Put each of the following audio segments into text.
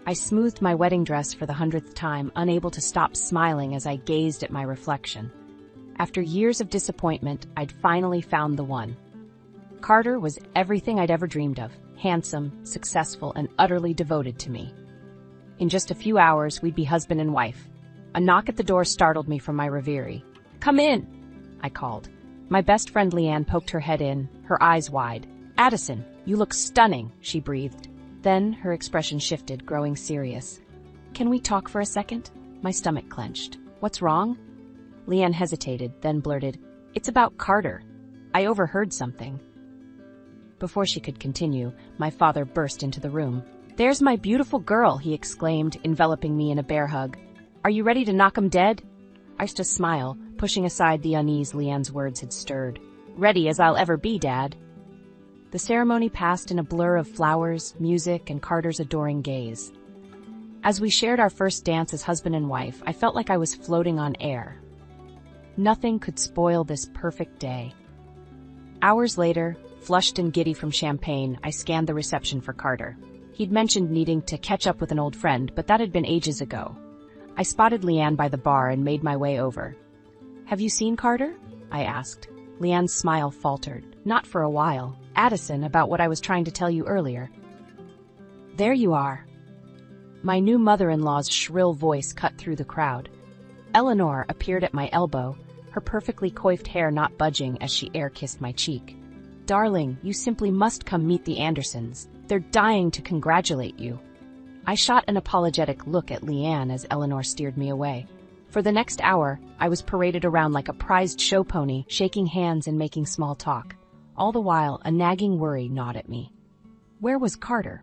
I smoothed my wedding dress for the 100th time, unable to stop smiling as I gazed at my reflection. After years of disappointment, I'd finally found the one. Carter was everything I'd ever dreamed of, handsome, successful, and utterly devoted to me. In just a few hours, we'd be husband and wife. A knock at the door startled me from my reverie. "Come in," I called. My best friend Leanne poked her head in, her eyes wide. "Addison, you look stunning," she breathed. Then her expression shifted, growing serious. "Can we talk for a second?" My stomach clenched. "What's wrong?" Leanne hesitated, then blurted, "It's about Carter. I overheard something." Before she could continue, my father burst into the room. "There's my beautiful girl," he exclaimed, enveloping me in a bear hug. "Are you ready to knock 'em dead?" I used to smile, pushing aside the unease Leanne's words had stirred. "Ready as I'll ever be, Dad." The ceremony passed in a blur of flowers, music, and Carter's adoring gaze. As we shared our first dance as husband and wife, I felt like I was floating on air. Nothing could spoil this perfect day. Hours later, flushed and giddy from champagne, I scanned the reception for Carter. He'd mentioned needing to catch up with an old friend, but that had been ages ago. I spotted Leanne by the bar and made my way over. "Have you seen Carter?" I asked. Leanne's smile faltered. "Not for a while. Addison, about what I was trying to tell you earlier." "There you are." My new mother-in-law's shrill voice cut through the crowd. Eleanor appeared at my elbow, her perfectly coiffed hair not budging as she air-kissed my cheek. "Darling, you simply must come meet the Andersons. They're dying to congratulate you." I shot an apologetic look at Leanne as Eleanor steered me away. For the next hour, I was paraded around like a prized show pony, shaking hands and making small talk. All the while, a nagging worry gnawed at me. Where was Carter?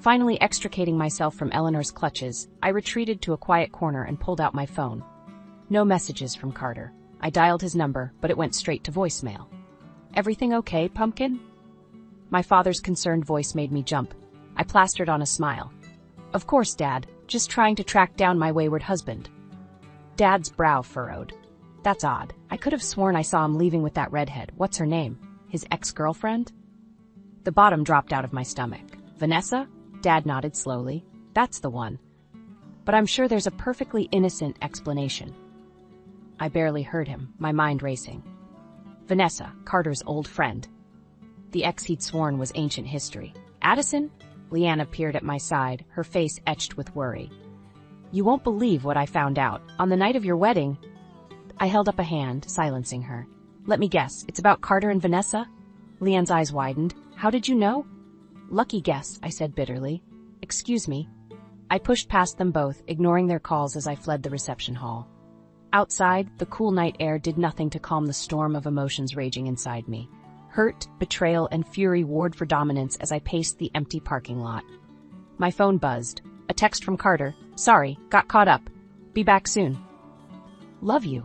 Finally extricating myself from Eleanor's clutches, I retreated to a quiet corner and pulled out my phone. No messages from Carter. I dialed his number, but it went straight to voicemail. "Everything okay, Pumpkin?" My father's concerned voice made me jump. I plastered on a smile. "Of course, Dad. Just trying to track down my wayward husband." Dad's brow furrowed. "That's odd. I could have sworn I saw him leaving with that redhead. What's her name? His ex-girlfriend?" The bottom dropped out of my stomach. "Vanessa?" Dad nodded slowly. "That's the one. But I'm sure there's a perfectly innocent explanation." I barely heard him, my mind racing. Vanessa, Carter's old friend. The ex he'd sworn was ancient history. "Addison?" Leanne appeared at my side, her face etched with worry. "You won't believe what I found out. On the night of your wedding..." I held up a hand, silencing her. "Let me guess, it's about Carter and Vanessa?" Leanne's eyes widened. "How did you know?" "Lucky guess," I said bitterly. "Excuse me." I pushed past them both, ignoring their calls as I fled the reception hall. Outside, the cool night air did nothing to calm the storm of emotions raging inside me. Hurt, betrayal, and fury warred for dominance as I paced the empty parking lot. My phone buzzed. A text from Carter. "Sorry, got caught up. Be back soon." "Love you."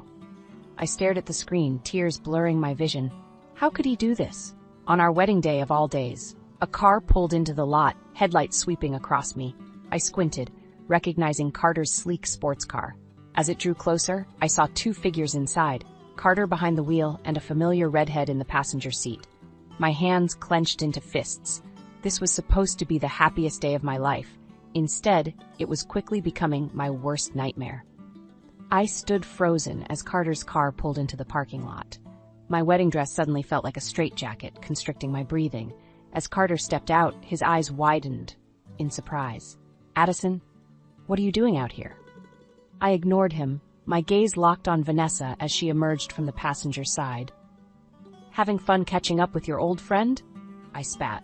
I stared at the screen, tears blurring my vision. How could he do this? On our wedding day of all days. A car pulled into the lot, headlights sweeping across me. I squinted, recognizing Carter's sleek sports car. As it drew closer, I saw two figures inside, Carter behind the wheel and a familiar redhead in the passenger seat. My hands clenched into fists. This was supposed to be the happiest day of my life. Instead, it was quickly becoming my worst nightmare. I stood frozen as Carter's car pulled into the parking lot. My wedding dress suddenly felt like a straitjacket, constricting my breathing. As Carter stepped out, his eyes widened in surprise. "Addison, what are you doing out here?" I ignored him, my gaze locked on Vanessa as she emerged from the passenger side. "Having fun catching up with your old friend?" I spat.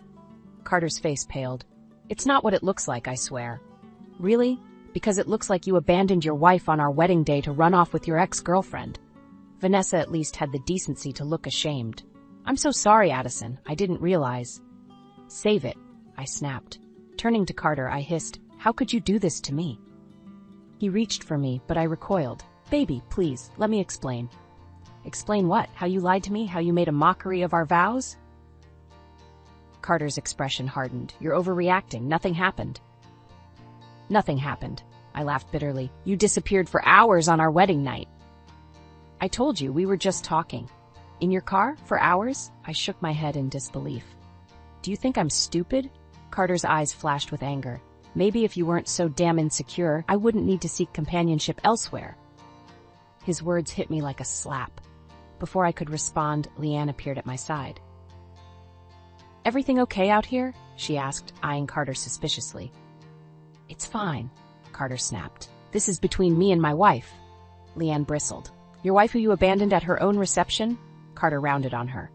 Carter's face paled. "It's not what it looks like, I swear." "Really? Because it looks like you abandoned your wife on our wedding day to run off with your ex-girlfriend." Vanessa at least had the decency to look ashamed. "I'm so sorry, Addison. I didn't realize." "Save it," I snapped. Turning to Carter, I hissed, "How could you do this to me?" He reached for me, but I recoiled. "Baby, please, let me explain." "Explain what? How you lied to me? How you made a mockery of our vows?" Carter's expression hardened. "You're overreacting. Nothing happened." "Nothing happened," I laughed bitterly. "You disappeared for hours on our wedding night." "I told you, we were just talking." "In your car? For hours?" I shook my head in disbelief. "Do you think I'm stupid?" Carter's eyes flashed with anger. Maybe if you weren't so damn insecure, I wouldn't need to seek companionship elsewhere. His words hit me like a slap. Before I could respond, Leanne appeared at my side. "Everything okay out here?" she asked, eyeing Carter suspiciously. "It's fine," Carter snapped. "This is between me and my wife." Leanne bristled. "Your wife who you abandoned at her own reception?" Carter rounded on her.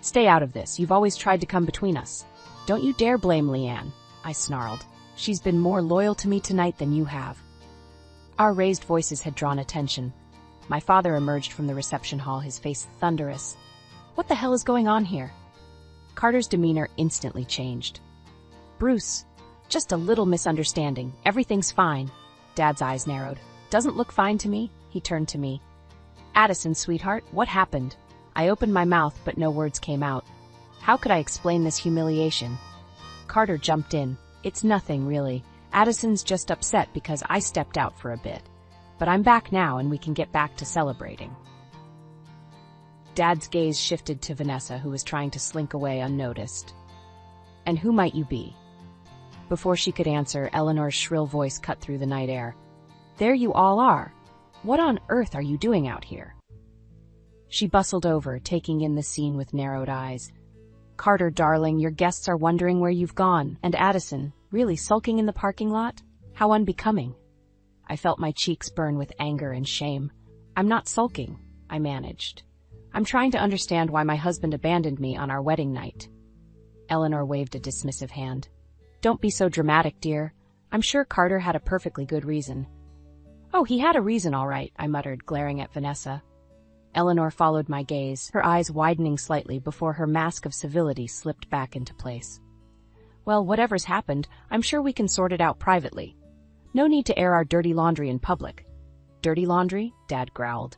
"Stay out of this. You've always tried to come between us." "Don't you dare blame Leanne," I snarled. "She's been more loyal to me tonight than you have." Our raised voices had drawn attention. My father emerged from the reception hall, his face thunderous. "What the hell is going on here?" Carter's demeanor instantly changed. "Bruce, just a little misunderstanding. Everything's fine." Dad's eyes narrowed. "Doesn't look fine to me." He turned to me. "Addison, sweetheart, what happened?" I opened my mouth, but no words came out. How could I explain this humiliation? Carter jumped in. "It's nothing, really. Addison's just upset because I stepped out for a bit. But I'm back now and we can get back to celebrating." Dad's gaze shifted to Vanessa, who was trying to slink away unnoticed. "And who might you be?" Before she could answer, Eleanor's shrill voice cut through the night air. "There you all are. What on earth are you doing out here?" She bustled over, taking in the scene with narrowed eyes. "Carter, darling, your guests are wondering where you've gone. And Addison, really sulking in the parking lot? How unbecoming." I felt my cheeks burn with anger and shame. "I'm not sulking," I managed. "I'm trying to understand why my husband abandoned me on our wedding night." Eleanor waved a dismissive hand. "Don't be so dramatic, dear. I'm sure Carter had a perfectly good reason." "Oh, he had a reason, all right," I muttered, glaring at Vanessa. Eleanor followed my gaze, her eyes widening slightly before her mask of civility slipped back into place. "Well, whatever's happened, I'm sure we can sort it out privately. No need to air our dirty laundry in public." "Dirty laundry?" Dad growled.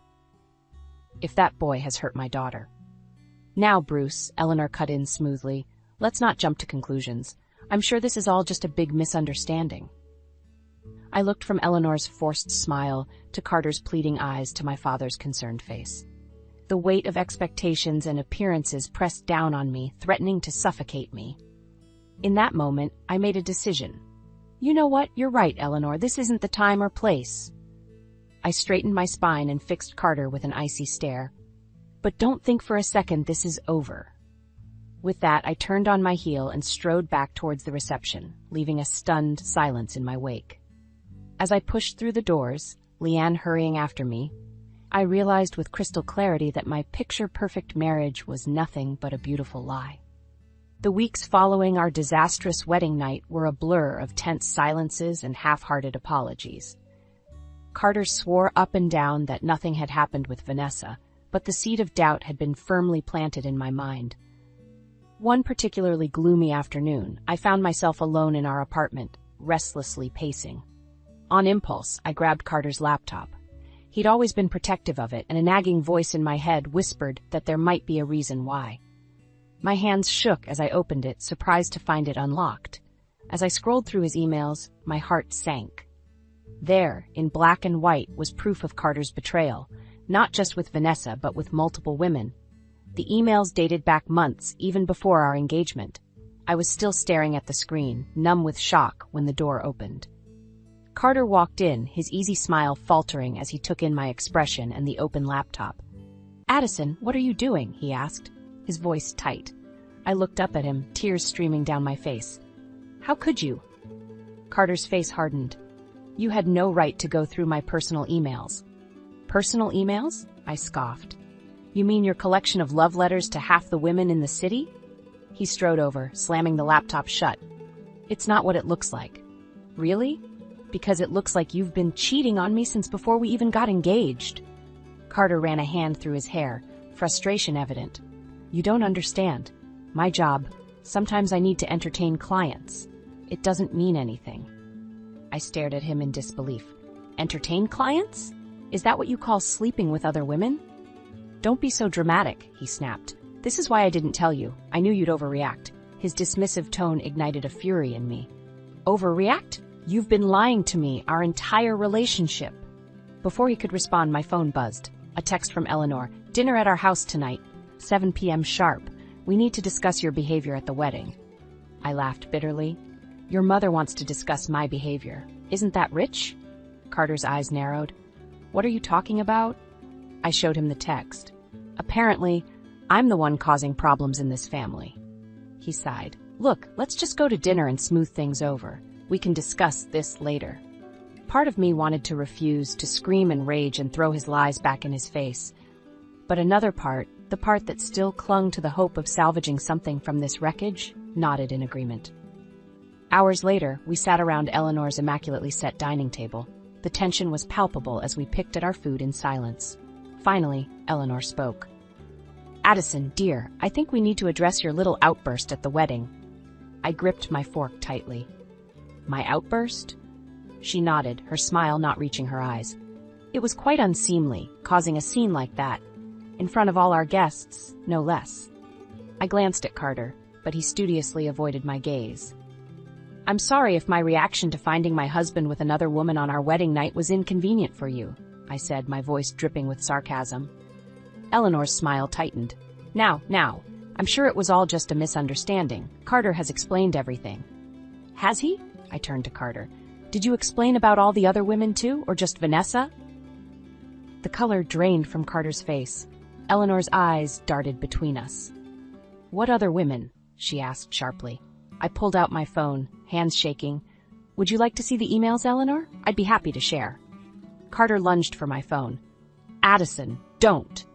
"If that boy has hurt my daughter." "Now, Bruce," Eleanor cut in smoothly, "let's not jump to conclusions. I'm sure this is all just a big misunderstanding." I looked from Eleanor's forced smile to Carter's pleading eyes to my father's concerned face. The weight of expectations and appearances pressed down on me, threatening to suffocate me. In that moment, I made a decision. "You know what? You're right, Eleanor. This isn't the time or place." I straightened my spine and fixed Carter with an icy stare. "But don't think for a second this is over." With that, I turned on my heel and strode back towards the reception, leaving a stunned silence in my wake. As I pushed through the doors, Leanne hurrying after me, I realized with crystal clarity that my picture-perfect marriage was nothing but a beautiful lie. The weeks following our disastrous wedding night were a blur of tense silences and half-hearted apologies. Carter swore up and down that nothing had happened with Vanessa, but the seed of doubt had been firmly planted in my mind. One particularly gloomy afternoon, I found myself alone in our apartment, restlessly pacing. On impulse, I grabbed Carter's laptop. He'd always been protective of it, and a nagging voice in my head whispered that there might be a reason why. My hands shook as I opened it, surprised to find it unlocked. As I scrolled through his emails, my heart sank. There, in black and white, was proof of Carter's betrayal, not just with Vanessa, but with multiple women. The emails dated back months, even before our engagement. I was still staring at the screen, numb with shock, when the door opened. Carter walked in, his easy smile faltering as he took in my expression and the open laptop. "Addison, what are you doing?" he asked, his voice tight. I looked up at him, tears streaming down my face. "How could you?" Carter's face hardened. "You had no right to go through my personal emails." "Personal emails?" I scoffed. "You mean your collection of love letters to half the women in the city?" He strode over, slamming the laptop shut. "It's not what it looks like." "Really?" "Because it looks like you've been cheating on me since before we even got engaged." Carter ran a hand through his hair, frustration evident. "You don't understand. My job, sometimes I need to entertain clients. It doesn't mean anything." I stared at him in disbelief. "Entertain clients? Is that what you call sleeping with other women?" "Don't be so dramatic," he snapped. "This is why I didn't tell you. I knew you'd overreact." His dismissive tone ignited a fury in me. "Overreact? You've been lying to me our entire relationship." Before he could respond, my phone buzzed. A text from Eleanor. "Dinner at our house tonight, 7 p.m. sharp. We need to discuss your behavior at the wedding." I laughed bitterly. Your mother wants to discuss my behavior. Isn't that rich? Carter's eyes narrowed. What are you talking about? I showed him the text. Apparently, I'm the one causing problems in this family. He sighed. Look, let's just go to dinner and smooth things over. We can discuss this later. Part of me wanted to refuse, to scream and rage and throw his lies back in his face. But another part, the part that still clung to the hope of salvaging something from this wreckage, nodded in agreement. Hours later, we sat around Eleanor's immaculately set dining table. The tension was palpable as we picked at our food in silence. Finally, Eleanor spoke. Addison, dear, I think we need to address your little outburst at the wedding. I gripped my fork tightly. My outburst? She nodded, her smile not reaching her eyes. It was quite unseemly, causing a scene like that. In front of all our guests, no less. I glanced at Carter, but he studiously avoided my gaze. I'm sorry if my reaction to finding my husband with another woman on our wedding night was inconvenient for you, I said, my voice dripping with sarcasm. Eleanor's smile tightened. Now, I'm sure it was all just a misunderstanding. Carter has explained everything. Has he? I turned to Carter. Did you explain about all the other women too, or just Vanessa? The color drained from Carter's face. Eleanor's eyes darted between us. What other women? She asked sharply. I pulled out my phone, hands shaking. Would you like to see the emails, Eleanor? I'd be happy to share. Carter lunged for my phone. Addison, don't.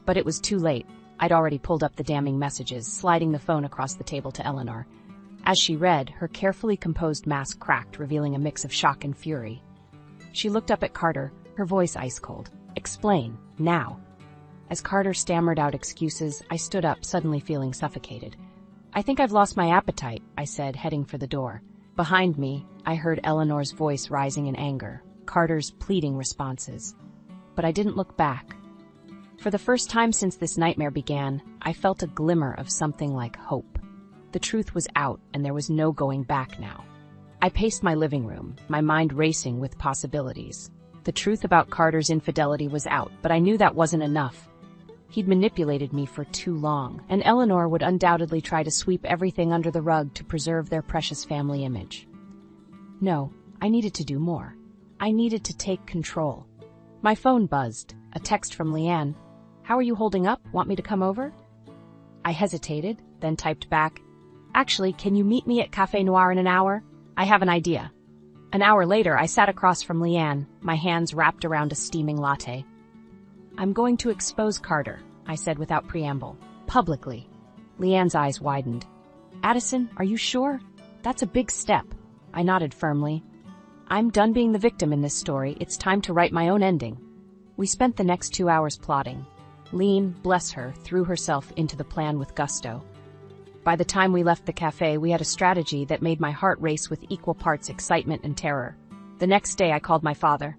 But it was too late. I'd already pulled up the damning messages, sliding the phone across the table to Eleanor. As she read, her carefully composed mask cracked, revealing a mix of shock and fury. She looked up at Carter, her voice ice cold. Explain, now. As Carter stammered out excuses, I stood up, suddenly feeling suffocated. I think I've lost my appetite, I said, heading for the door. Behind me, I heard Eleanor's voice rising in anger, Carter's pleading responses. But I didn't look back. For the first time since this nightmare began, I felt a glimmer of something like hope. The truth was out, and there was no going back now. I paced my living room, my mind racing with possibilities. The truth about Carter's infidelity was out, but I knew that wasn't enough. He'd manipulated me for too long, and Eleanor would undoubtedly try to sweep everything under the rug to preserve their precious family image. No, I needed to do more. I needed to take control. My phone buzzed, a text from Leanne. How are you holding up? Want me to come over? I hesitated, then typed back, Actually, can you meet me at Café Noir in an hour? I have an idea. An hour later, I sat across from Leanne, my hands wrapped around a steaming latte. I'm going to expose Carter, I said without preamble. Publicly. Leanne's eyes widened. Addison, are you sure? That's a big step. I nodded firmly. I'm done being the victim in this story. It's time to write my own ending. We spent the next 2 hours plotting. Lean, bless her, threw herself into the plan with gusto. By the time we left the cafe, we had a strategy that made my heart race with equal parts excitement and terror. The next day, I called my father.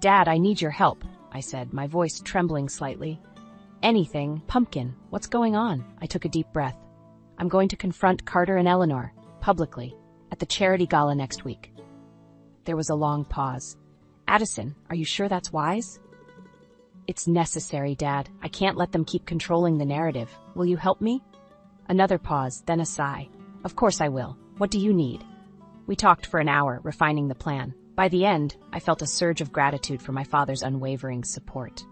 Dad, I need your help, I said, my voice trembling slightly. Anything, Pumpkin, what's going on? I took a deep breath. I'm going to confront Carter and Eleanor, publicly, at the charity gala next week. There was a long pause. Addison, are you sure that's wise? It's necessary, Dad. I can't let them keep controlling the narrative. Will you help me? Another pause, then a sigh. Of course I will. What do you need? We talked for an hour, refining the plan. By the end, I felt a surge of gratitude for my father's unwavering support.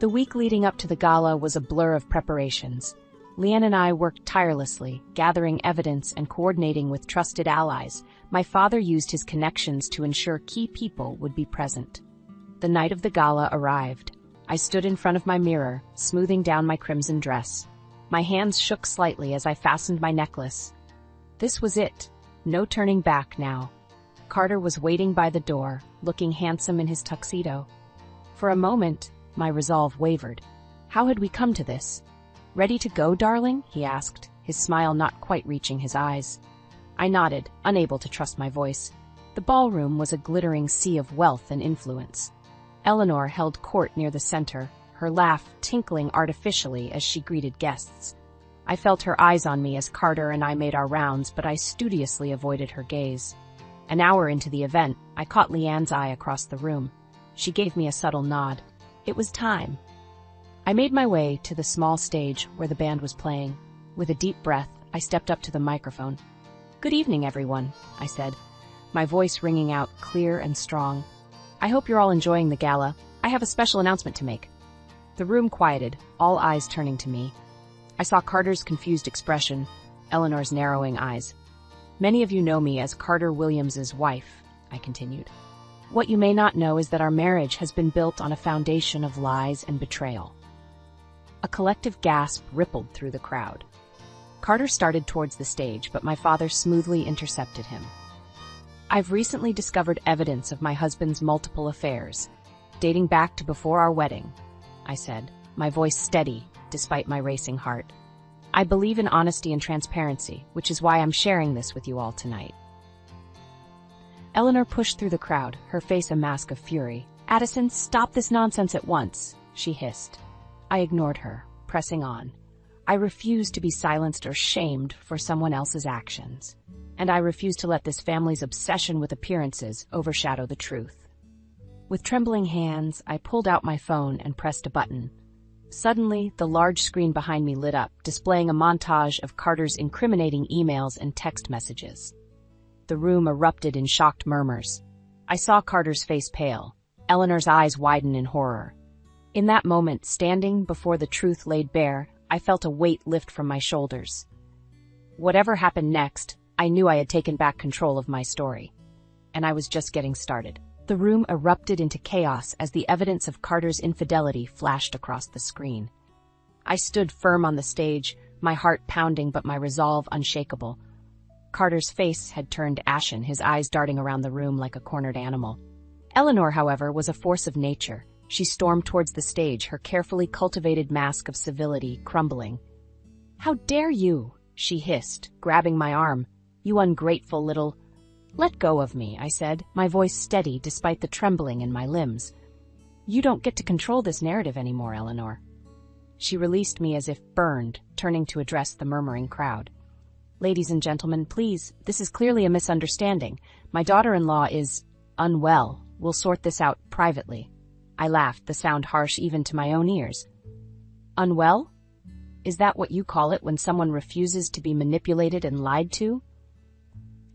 The week leading up to the gala was a blur of preparations. Leanne and I worked tirelessly, gathering evidence and coordinating with trusted allies. My father used his connections to ensure key people would be present. The night of the gala arrived. I stood in front of my mirror, smoothing down my crimson dress. My hands shook slightly as I fastened my necklace. This was it. No turning back now. Carter was waiting by the door, looking handsome in his tuxedo. For a moment, my resolve wavered. How had we come to this? Ready to go, darling? He asked, his smile not quite reaching his eyes. I nodded, unable to trust my voice. The ballroom was a glittering sea of wealth and influence. Eleanor held court near the center, her laugh tinkling artificially as she greeted guests. I felt her eyes on me as Carter and I made our rounds, but I studiously avoided her gaze. An hour into the event, I caught Leanne's eye across the room. She gave me a subtle nod. It was time. I made my way to the small stage where the band was playing. With a deep breath, I stepped up to the microphone. Good evening, everyone, I said, my voice ringing out clear and strong. I hope you're all enjoying the gala. I have a special announcement to make. The room quieted, all eyes turning to me. I saw Carter's confused expression, Eleanor's narrowing eyes. Many of you know me as Carter Williams's wife, I continued. What you may not know is that our marriage has been built on a foundation of lies and betrayal. A collective gasp rippled through the crowd. Carter started towards the stage, but my father smoothly intercepted him. I've recently discovered evidence of my husband's multiple affairs, dating back to before our wedding, I said, my voice steady despite my racing heart. I believe in honesty and transparency, which is why I'm sharing this with you all tonight. Eleanor pushed through the crowd, her face a mask of fury. Addison, stop this nonsense at once, she hissed. I ignored her, pressing on. I refuse to be silenced or shamed for someone else's actions. And I refuse to let this family's obsession with appearances overshadow the truth. With trembling hands, I pulled out my phone and pressed a button. Suddenly, the large screen behind me lit up, displaying a montage of Carter's incriminating emails and text messages. The room erupted in shocked murmurs. I saw Carter's face pale, Eleanor's eyes widen in horror. In that moment, standing before the truth laid bare, I felt a weight lift from my shoulders. Whatever happened next, I knew I had taken back control of my story. And I was just getting started. The room erupted into chaos as the evidence of Carter's infidelity flashed across the screen. I stood firm on the stage, my heart pounding but my resolve unshakable. Carter's face had turned ashen, his eyes darting around the room like a cornered animal. Eleanor, however, was a force of nature. She stormed towards the stage, her carefully cultivated mask of civility crumbling. "How dare you?" she hissed, grabbing my arm. "You ungrateful little—" "Let go of me," I said, my voice steady despite the trembling in my limbs. "You don't get to control this narrative anymore, Eleanor." She released me as if burned, turning to address the murmuring crowd. "Ladies and gentlemen, please, this is clearly a misunderstanding. My daughter-in-law is unwell. We'll sort this out privately." I laughed, the sound harsh even to my own ears. "Unwell? Is that what you call it when someone refuses to be manipulated and lied to?"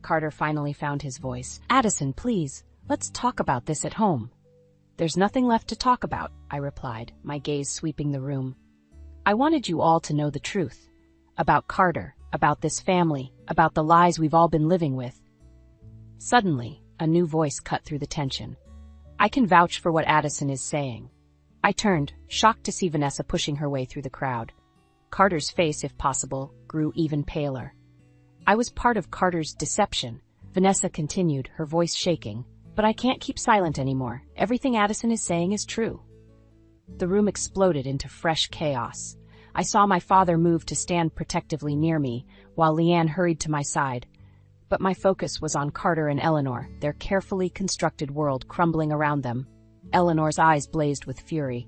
Carter finally found his voice. "Addison, please, let's talk about this at home." "There's nothing left to talk about," I replied, my gaze sweeping the room. "I wanted you all to know the truth. About Carter, about this family, about the lies we've all been living with." Suddenly, a new voice cut through the tension. "I can vouch for what Addison is saying." I turned, shocked to see Vanessa pushing her way through the crowd. Carter's face, if possible, grew even paler. "I was part of Carter's deception," Vanessa continued, her voice shaking. "But I can't keep silent anymore. Everything Addison is saying is true." The room exploded into fresh chaos. I saw my father move to stand protectively near me, while Leanne hurried to my side. But my focus was on Carter and Eleanor, their carefully constructed world crumbling around them. Eleanor's eyes blazed with fury.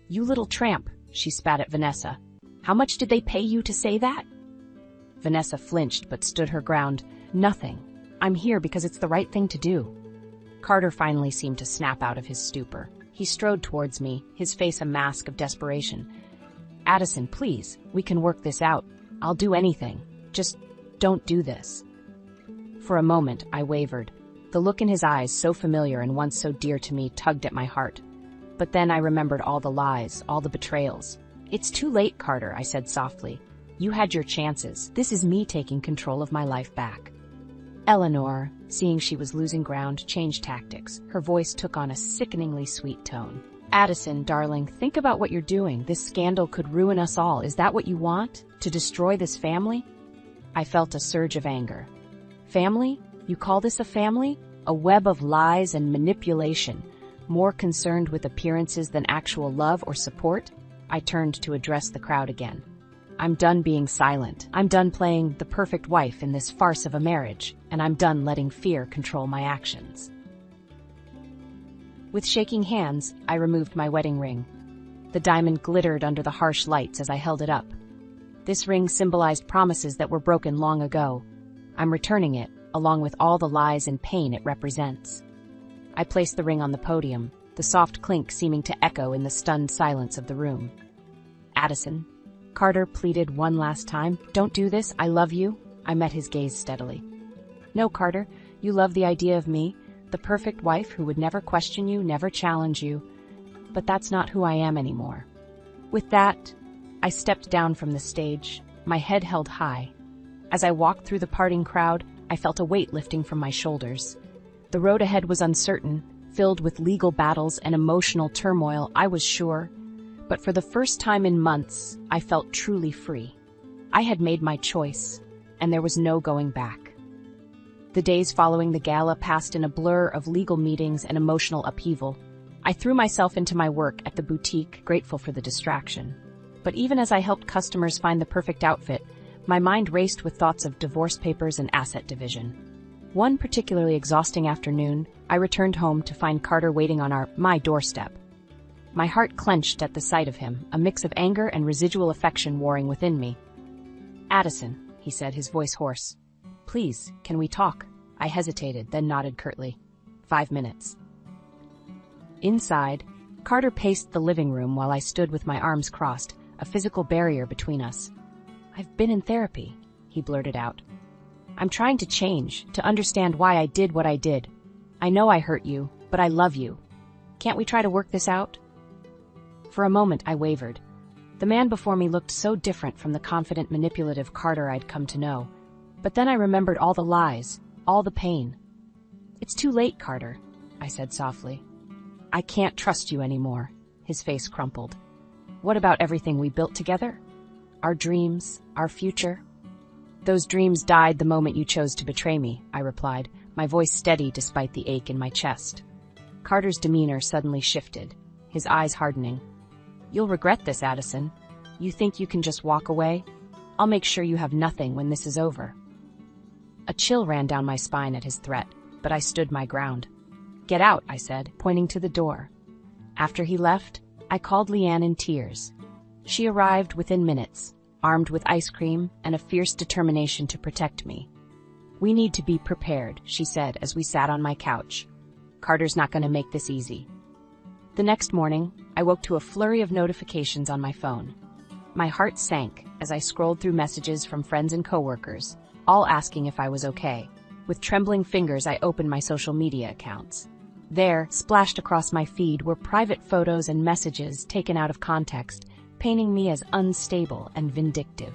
"You little tramp," she spat at Vanessa. "How much did they pay you to say that?" Vanessa flinched but stood her ground. "Nothing. I'm here because it's the right thing to do." Carter finally seemed to snap out of his stupor. He strode towards me, his face a mask of desperation. "Addison, please, we can work this out. I'll do anything. Just don't do this." For a moment, I wavered. The look in his eyes, so familiar and once so dear to me, tugged at my heart. But then I remembered all the lies, all the betrayals. "It's too late, Carter," I said softly. "You had your chances. This is me taking control of my life back." Eleanor, seeing she was losing ground, changed tactics. Her voice took on a sickeningly sweet tone. "Addison, darling, think about what you're doing. This scandal could ruin us all. Is that what you want? To destroy this family?" I felt a surge of anger. "Family? You call this a family? A web of lies and manipulation, more concerned with appearances than actual love or support?" I turned to address the crowd again. "I'm done being silent. I'm done playing the perfect wife in this farce of a marriage, and I'm done letting fear control my actions." With shaking hands, I removed my wedding ring. The diamond glittered under the harsh lights as I held it up. This ring symbolized promises that were broken long ago. I'm returning it, along with all the lies and pain it represents. I placed the ring on the podium, the soft clink seeming to echo in the stunned silence of the room. "Addison," Carter pleaded one last time, "don't do this, I love you." I met his gaze steadily. No, Carter, you love the idea of me, the perfect wife who would never question you, never challenge you. But that's not who I am anymore. With that, I stepped down from the stage, my head held high. As I walked through the parting crowd, I felt a weight lifting from my shoulders. The road ahead was uncertain, filled with legal battles and emotional turmoil, I was sure. But for the first time in months, I felt truly free. I had made my choice, and there was no going back. The days following the gala passed in a blur of legal meetings and emotional upheaval. I threw myself into my work at the boutique, grateful for the distraction. But even as I helped customers find the perfect outfit, my mind raced with thoughts of divorce papers and asset division. One particularly exhausting afternoon, I returned home to find Carter waiting on my doorstep. My heart clenched at the sight of him, a mix of anger and residual affection warring within me. "Addison," he said, his voice hoarse. "Please, can we talk?" I hesitated, then nodded curtly. 5 minutes. Inside, Carter paced the living room while I stood with my arms crossed, a physical barrier between us. "I've been in therapy," he blurted out. "I'm trying to change, to understand why I did what I did. I know I hurt you, but I love you. Can't we try to work this out?" For a moment, I wavered. The man before me looked so different from the confident, manipulative Carter I'd come to know. But then I remembered all the lies, all the pain. "It's too late, Carter," I said softly. "I can't trust you anymore." His face crumpled. "What about everything we built together? Our dreams, our future?" "Those dreams died the moment you chose to betray me," I replied, my voice steady despite the ache in my chest. Carter's demeanor suddenly shifted, his eyes hardening. "You'll regret this, Addison. You think you can just walk away? I'll make sure you have nothing when this is over." A chill ran down my spine at his threat, but I stood my ground. "Get out," I said, pointing to the door. After he left, I called Leanne in tears. She arrived within minutes, armed with ice cream and a fierce determination to protect me. "We need to be prepared," she said as we sat on my couch. "Carter's not going to make this easy." The next morning, I woke to a flurry of notifications on my phone. My heart sank as I scrolled through messages from friends and coworkers, all asking if I was okay. With trembling fingers, I opened my social media accounts. There, splashed across my feed, were private photos and messages taken out of context, painting me as unstable and vindictive.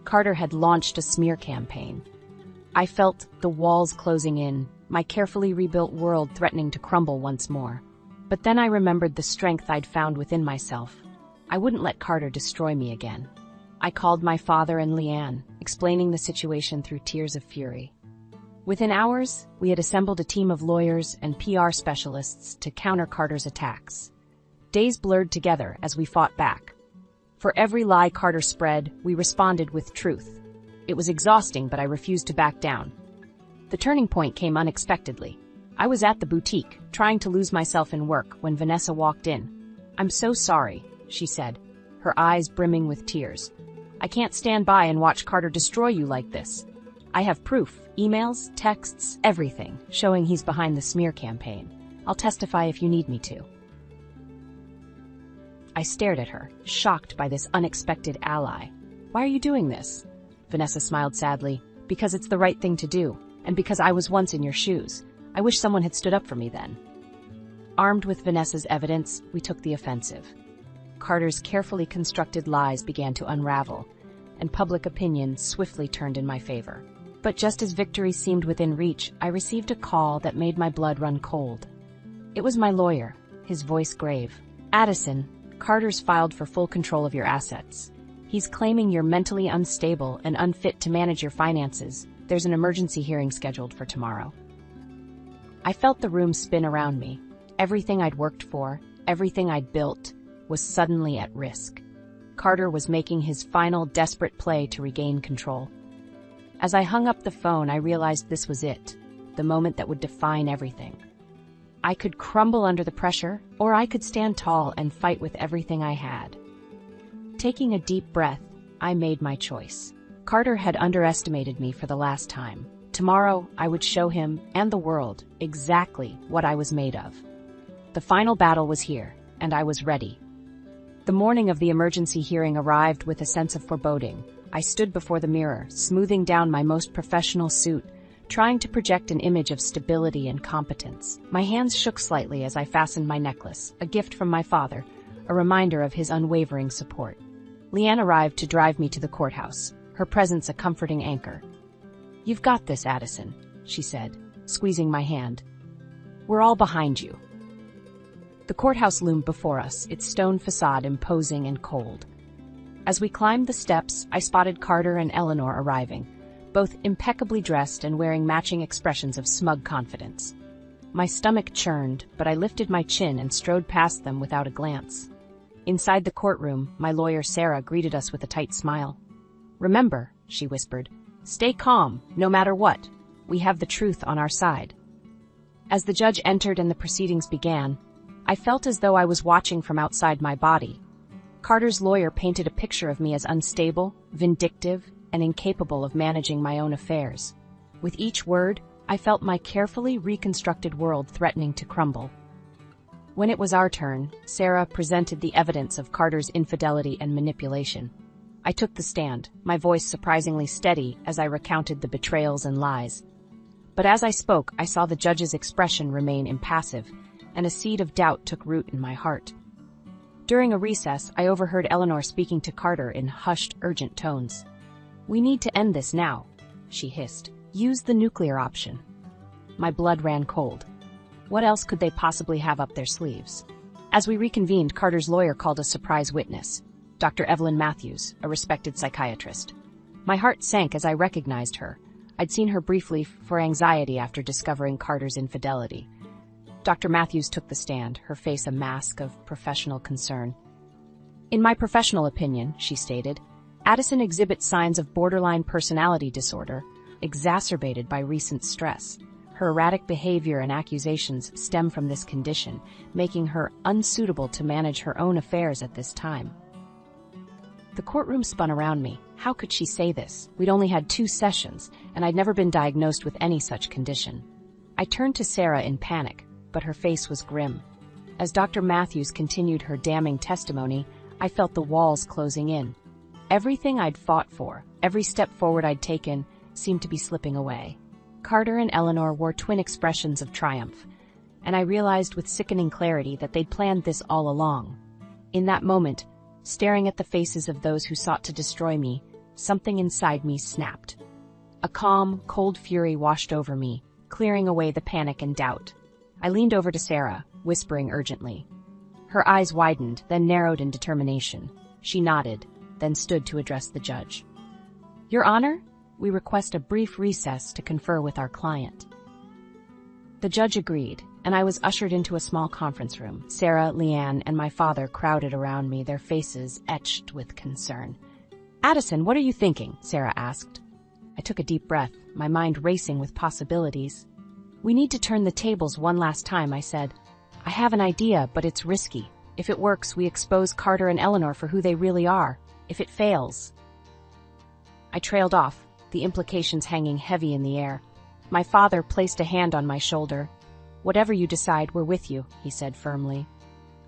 Carter had launched a smear campaign. I felt the walls closing in, my carefully rebuilt world threatening to crumble once more. But then I remembered the strength I'd found within myself. I wouldn't let Carter destroy me again. I called my father and Leanne, explaining the situation through tears of fury. Within hours, we had assembled a team of lawyers and PR specialists to counter Carter's attacks. Days blurred together as we fought back. For every lie Carter spread, we responded with truth. It was exhausting, but I refused to back down. The turning point came unexpectedly. I was at the boutique, trying to lose myself in work, when Vanessa walked in. "I'm so sorry," she said, her eyes brimming with tears. "I can't stand by and watch Carter destroy you like this. I have proof, emails, texts, everything, showing he's behind the smear campaign. I'll testify if you need me to." I stared at her, shocked by this unexpected ally. "Why are you doing this?" Vanessa smiled sadly. "Because it's the right thing to do, and because I was once in your shoes. I wish someone had stood up for me then." Armed with Vanessa's evidence, we took the offensive. Carter's carefully constructed lies began to unravel, and public opinion swiftly turned in my favor. But just as victory seemed within reach, I received a call that made my blood run cold. It was my lawyer, his voice grave. "Addison, Carter's filed for full control of your assets. He's claiming you're mentally unstable and unfit to manage your finances. There's an emergency hearing scheduled for tomorrow." I felt the room spin around me. Everything I'd worked for, everything I'd built, was suddenly at risk. Carter was making his final desperate play to regain control. As I hung up the phone, I realized this was it, the moment that would define everything. I could crumble under the pressure, or I could stand tall and fight with everything I had. Taking a deep breath, I made my choice. Carter had underestimated me for the last time. Tomorrow, I would show him and the world exactly what I was made of. The final battle was here, and I was ready. The morning of the emergency hearing arrived with a sense of foreboding. I stood before the mirror, smoothing down my most professional suit, trying to project an image of stability and competence. My hands shook slightly as I fastened my necklace, a gift from my father, a reminder of his unwavering support. Leanne arrived to drive me to the courthouse, her presence a comforting anchor. "You've got this, Addison," she said, squeezing my hand. "We're all behind you." The courthouse loomed before us, its stone facade imposing and cold. As we climbed the steps, I spotted Carter and Eleanor arriving, both impeccably dressed and wearing matching expressions of smug confidence. My stomach churned, but I lifted my chin and strode past them without a glance. Inside the courtroom, my lawyer Sarah greeted us with a tight smile. "Remember," she whispered, "stay calm, no matter what. We have the truth on our side." As the judge entered and the proceedings began, I felt as though I was watching from outside my body. Carter's lawyer painted a picture of me as unstable, vindictive, and incapable of managing my own affairs. With each word, I felt my carefully reconstructed world threatening to crumble. When it was our turn, Sarah presented the evidence of Carter's infidelity and manipulation. I took the stand, my voice surprisingly steady as I recounted the betrayals and lies. But as I spoke, I saw the judge's expression remain impassive, and a seed of doubt took root in my heart. During a recess, I overheard Eleanor speaking to Carter in hushed, urgent tones. "We need to end this now," she hissed. "Use the nuclear option." My blood ran cold. What else could they possibly have up their sleeves? As we reconvened, Carter's lawyer called a surprise witness, Dr. Evelyn Matthews, a respected psychiatrist. My heart sank as I recognized her. I'd seen her briefly for anxiety after discovering Carter's infidelity. Dr. Matthews took the stand, her face a mask of professional concern. "In my professional opinion," she stated, "Addison exhibits signs of borderline personality disorder, exacerbated by recent stress. Her erratic behavior and accusations stem from this condition, making her unsuitable to manage her own affairs at this time." The courtroom spun around me. How could she say this? We'd only had 2 sessions, and I'd never been diagnosed with any such condition. I turned to Sarah in panic, but her face was grim. As Dr. Matthews continued her damning testimony, I felt the walls closing in. Everything I'd fought for, every step forward I'd taken, seemed to be slipping away. Carter and Eleanor wore twin expressions of triumph, and I realized with sickening clarity that they'd planned this all along. In that moment, staring at the faces of those who sought to destroy me, something inside me snapped. A calm, cold fury washed over me, clearing away the panic and doubt. I leaned over to Sarah, whispering urgently. Her eyes widened, then narrowed in determination. She nodded, then stood to address the judge. "Your Honor, we request a brief recess to confer with our client." The judge agreed, and I was ushered into a small conference room. Sarah, Leanne, and my father crowded around me, their faces etched with concern. "Addison, what are you thinking?" Sarah asked. I took a deep breath, my mind racing with possibilities. "We need to turn the tables one last time," I said. "I have an idea, but it's risky. If it works, we expose Carter and Eleanor for who they really are. If it fails..." I trailed off, the implications hanging heavy in the air. My father placed a hand on my shoulder. "Whatever you decide, we're with you," he said firmly.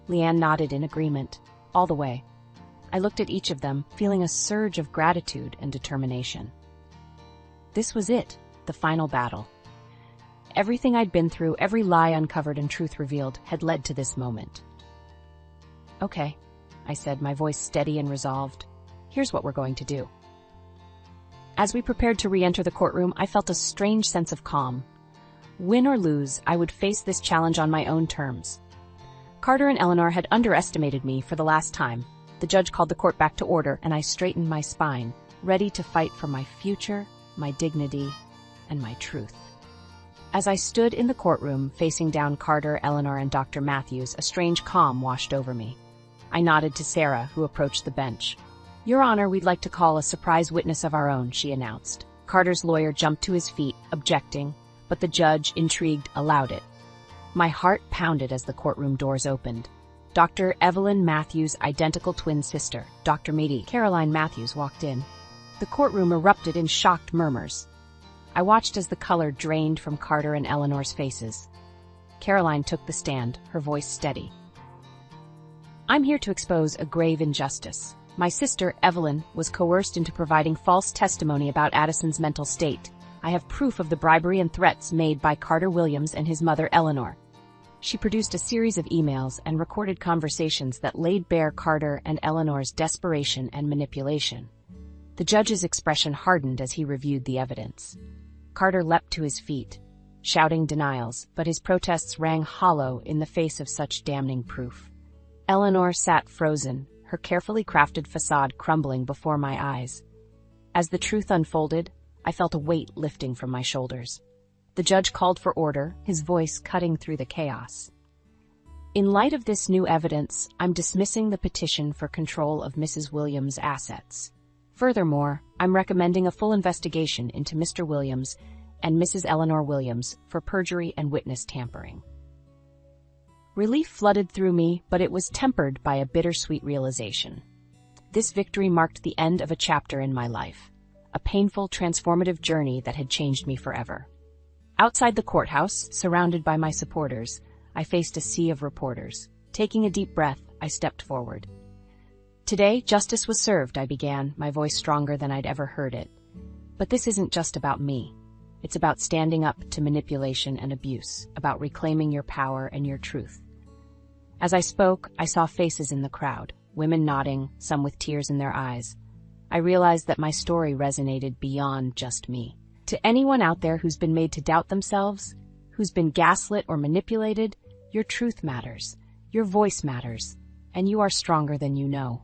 Leanne nodded in agreement, all the way. I looked at each of them, feeling a surge of gratitude and determination. This was it, the final battle. Everything I'd been through, every lie uncovered and truth revealed, had led to this moment. "Okay," I said, my voice steady and resolved. "Here's what we're going to do." As we prepared to re-enter the courtroom, I felt a strange sense of calm. Win or lose, I would face this challenge on my own terms. Carter and Eleanor had underestimated me for the last time. The judge called the court back to order, and I straightened my spine, ready to fight for my future, my dignity, and my truth. As I stood in the courtroom, facing down Carter, Eleanor, and Dr. Matthews, a strange calm washed over me. I nodded to Sarah, who approached the bench. "Your Honor, we'd like to call a surprise witness of our own," she announced. Carter's lawyer jumped to his feet, objecting, but the judge, intrigued, allowed it. My heart pounded as the courtroom doors opened. Dr. Evelyn Matthews' identical twin sister, Dr. Caroline Matthews, walked in. The courtroom erupted in shocked murmurs. I watched as the color drained from Carter and Eleanor's faces. Caroline took the stand, her voice steady. "I'm here to expose a grave injustice. My sister, Evelyn, was coerced into providing false testimony about Addison's mental state. I have proof of the bribery and threats made by Carter Williams and his mother, Eleanor. She produced a series of emails and recorded conversations that laid bare Carter and Eleanor's desperation and manipulation. The judge's expression hardened as he reviewed the evidence. Carter leapt to his feet, shouting denials, but his protests rang hollow in the face of such damning proof. Eleanor sat frozen, her carefully crafted facade crumbling before my eyes. As the truth unfolded, I felt a weight lifting from my shoulders. The judge called for order, his voice cutting through the chaos. In light of this new evidence, I'm dismissing the petition for control of Mrs. Williams' assets. Furthermore, I'm recommending a full investigation into Mr. Williams and Mrs. Eleanor Williams for perjury and witness tampering. Relief flooded through me, but it was tempered by a bittersweet realization. This victory marked the end of a chapter in my life, a painful, transformative journey that had changed me forever. Outside the courthouse, surrounded by my supporters, I faced a sea of reporters. Taking a deep breath, I stepped forward. Today, justice was served, I began, my voice stronger than I'd ever heard it. But this isn't just about me. It's about standing up to manipulation and abuse, about reclaiming your power and your truth. As I spoke, I saw faces in the crowd, women nodding, some with tears in their eyes. I realized that my story resonated beyond just me. To anyone out there who's been made to doubt themselves, who's been gaslit or manipulated, your truth matters, your voice matters, and you are stronger than you know.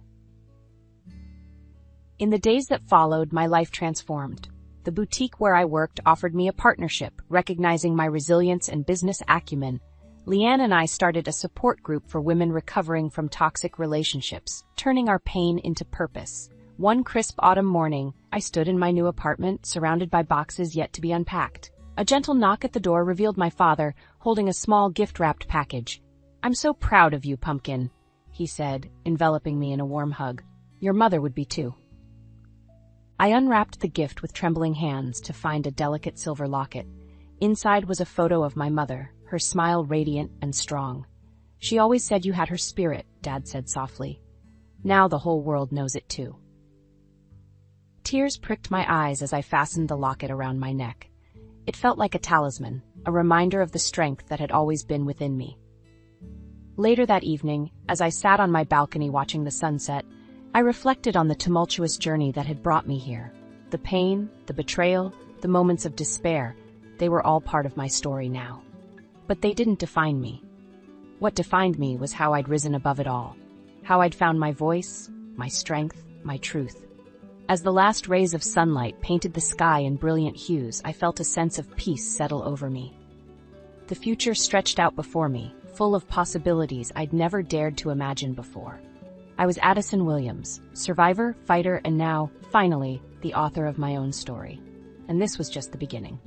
In the days that followed, my life transformed. The boutique where I worked offered me a partnership, recognizing my resilience and business acumen. Leanne and I started a support group for women recovering from toxic relationships, turning our pain into purpose. One crisp autumn morning, I stood in my new apartment, surrounded by boxes yet to be unpacked. A gentle knock at the door revealed my father, holding a small gift-wrapped package. "I'm so proud of you, Pumpkin," he said, enveloping me in a warm hug. "Your mother would be too." I unwrapped the gift with trembling hands to find a delicate silver locket. Inside was a photo of my mother, her smile radiant and strong. "She always said you had her spirit," Dad said softly. "Now the whole world knows it too." Tears pricked my eyes as I fastened the locket around my neck. It felt like a talisman, a reminder of the strength that had always been within me. Later that evening, as I sat on my balcony watching the sunset, I reflected on the tumultuous journey that had brought me here. The pain, the betrayal, the moments of despair, they were all part of my story now. But they didn't define me. What defined me was how I'd risen above it all, how I'd found my voice, my strength, my truth. As the last rays of sunlight painted the sky in brilliant hues, I felt a sense of peace settle over me. The future stretched out before me, full of possibilities I'd never dared to imagine before. I was Addison Williams, survivor, fighter, and now, finally, the author of my own story. And this was just the beginning.